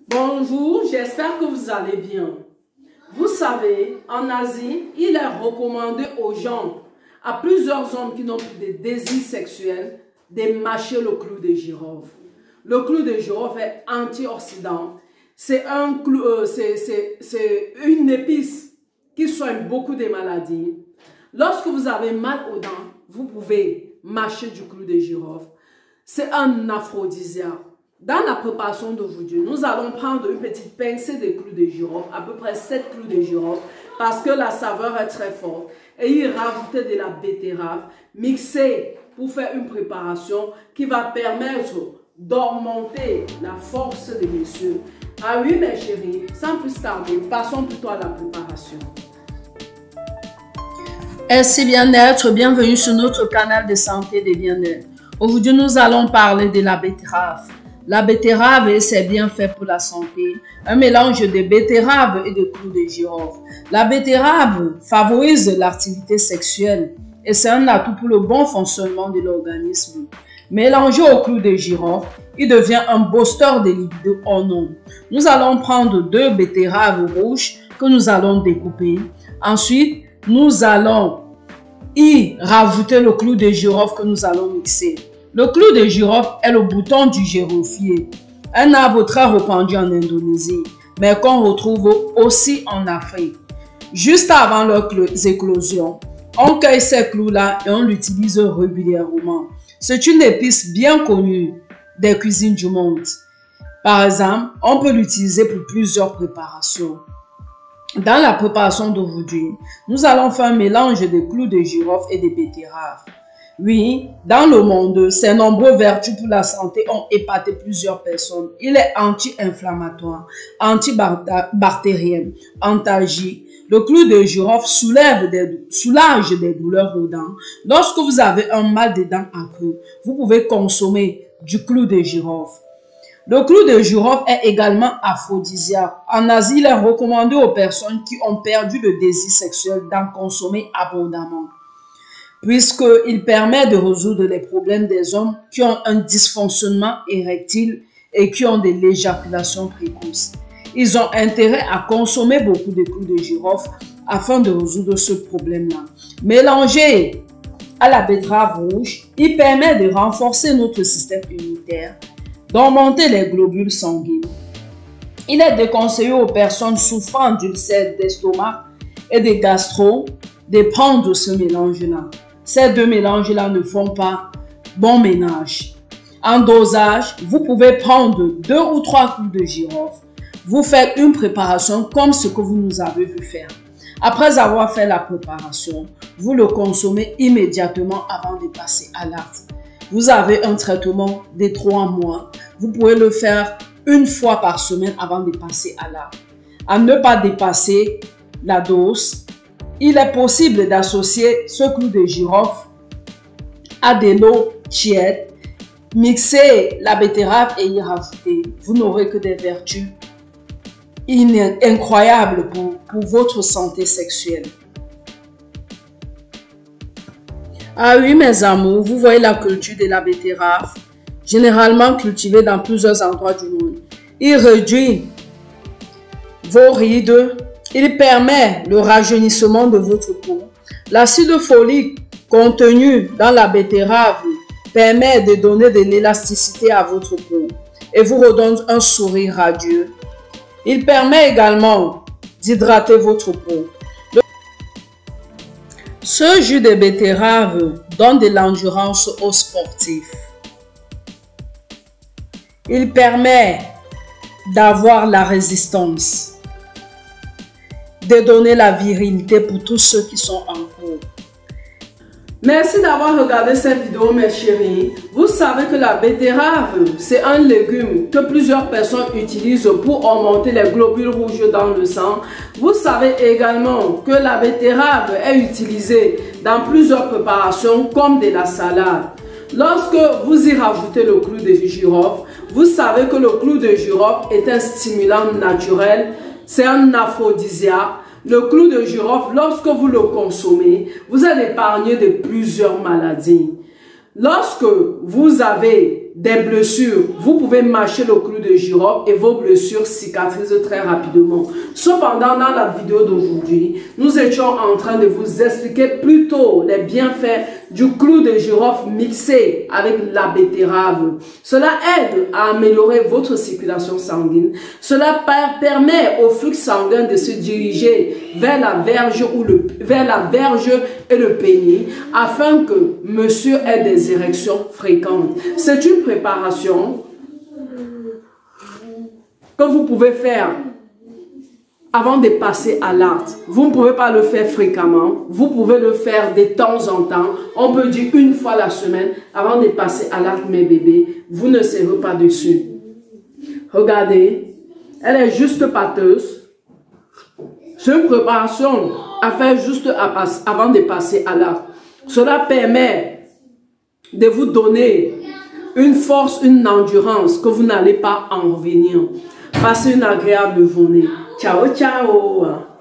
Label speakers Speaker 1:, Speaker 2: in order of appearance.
Speaker 1: Bonjour, j'espère que vous allez bien. Vous savez, en Asie, il est recommandé aux gens, à plusieurs hommes qui n'ont plus de désir sexuel, de mâcher le clou de girofle. Le clou de girofle est antioxydant. C'est une épice qui soigne beaucoup de maladies. Lorsque vous avez mal aux dents, vous pouvez mâcher du clou de girofle. C'est un aphrodisiaque. Dans la préparation d'aujourd'hui, nous allons prendre une petite pincée de clous de girofle, à peu près 7 clous de girofle, parce que la saveur est très forte. Et y rajouter de la betterave mixée pour faire une préparation qui va permettre d'augmenter la force de messieurs. Ah oui, mes chéris, sans plus tarder, passons plutôt à la préparation.
Speaker 2: Merci bien-être, bienvenue sur notre canal de santé et de bien-être. Aujourd'hui, nous allons parler de la betterave. La betterave et ses bienfaits pour la santé, un mélange de betterave et de clous de girofle. La betterave favorise l'activité sexuelle et c'est un atout pour le bon fonctionnement de l'organisme. Mélangé au clou de girofle, il devient un booster de libido en nombre. Nous allons prendre 2 betteraves rouges que nous allons découper. Ensuite, nous allons y rajouter le clou de girofle que nous allons mixer. Le clou de girofle est le bouton du giroflier, un arbre très répandu en Indonésie, mais qu'on retrouve aussi en Afrique. Juste avant leur éclosion, on cueille ces clous-là et on l'utilise régulièrement. C'est une épice bien connue des cuisines du monde. Par exemple, on peut l'utiliser pour plusieurs préparations. Dans la préparation d'aujourd'hui, nous allons faire un mélange de clous de girofle et de betteraves. Oui, dans le monde, ses nombreuses vertus pour la santé ont épaté plusieurs personnes. Il est anti-inflammatoire, antibactérien, antalgique. Le clou de girofle soulage des douleurs aux dents. Lorsque vous avez un mal de dents accru, vous pouvez consommer du clou de girofle. Le clou de girofle est également aphrodisiaque. En Asie, il est recommandé aux personnes qui ont perdu le désir sexuel d'en consommer abondamment, puisqu'il permet de résoudre les problèmes des hommes qui ont un dysfonctionnement érectile et qui ont de l'éjaculation précoce. Ils ont intérêt à consommer beaucoup de clous de girofle afin de résoudre ce problème-là. Mélangé à la betterave rouge, il permet de renforcer notre système immunitaire, d'augmenter les globules sanguins. Il est déconseillé aux personnes souffrant d'ulcères d'estomac et de gastro de prendre ce mélange-là. Ces 2 mélanges-là ne font pas bon ménage. En dosage, vous pouvez prendre 2 ou 3 clous de girofle. Vous faites une préparation comme ce que vous nous avez vu faire. Après avoir fait la préparation, vous le consommez immédiatement avant de passer à l'acte. Vous avez un traitement de 3 mois. Vous pouvez le faire une fois par semaine avant de passer à l'acte. À ne pas dépasser la dose, il est possible d'associer ce clou de girofle à de l'eau tiède, mixer la betterave et y rajouter. Vous n'aurez que des vertus incroyables pour votre santé sexuelle. Ah oui, mes amours, vous voyez la culture de la betterave, généralement cultivée dans plusieurs endroits du monde. Il réduit vos rides. Il permet le rajeunissement de votre peau. L'acide folique contenu dans la betterave permet de donner de l'élasticité à votre peau et vous redonne un sourire radieux. Il permet également d'hydrater votre peau. Ce jus de betterave donne de l'endurance aux sportifs. Il permet d'avoir la résistance, de donner la virilité pour tous ceux qui sont en cours.
Speaker 1: Merci d'avoir regardé cette vidéo, mes chéris. Vous savez que la betterave, c'est un légume que plusieurs personnes utilisent pour augmenter les globules rouges dans le sang. Vous savez également que la betterave est utilisée dans plusieurs préparations comme de la salade. Lorsque vous y rajoutez le clou de girofle, vous savez que le clou de girofle est un stimulant naturel, c'est un aphrodisiaque. Le clou de girofle, lorsque vous le consommez, vous allez épargner de plusieurs maladies. Lorsque vous avez des blessures. Vous pouvez mâcher le clou de girofle et vos blessures cicatrisent très rapidement. Cependant, dans la vidéo d'aujourd'hui, nous étions en train de vous expliquer plutôt les bienfaits du clou de girofle mixé avec la betterave. Cela aide à améliorer votre circulation sanguine. Cela permet au flux sanguin de se diriger vers la verge et le pénis afin que monsieur ait des érections fréquentes. C'est une préparation que vous pouvez faire avant de passer à l'acte. Vous ne pouvez pas le faire fréquemment. Vous pouvez le faire de temps en temps. On peut dire une fois la semaine avant de passer à l'acte, mes bébés. Vous ne serez pas dessus. Regardez, elle est juste pâteuse. C'est une préparation à faire juste avant de passer à l'acte. Cela permet de vous donner une force, une endurance que vous n'allez pas en revenir. Passez une agréable journée. Ciao, ciao.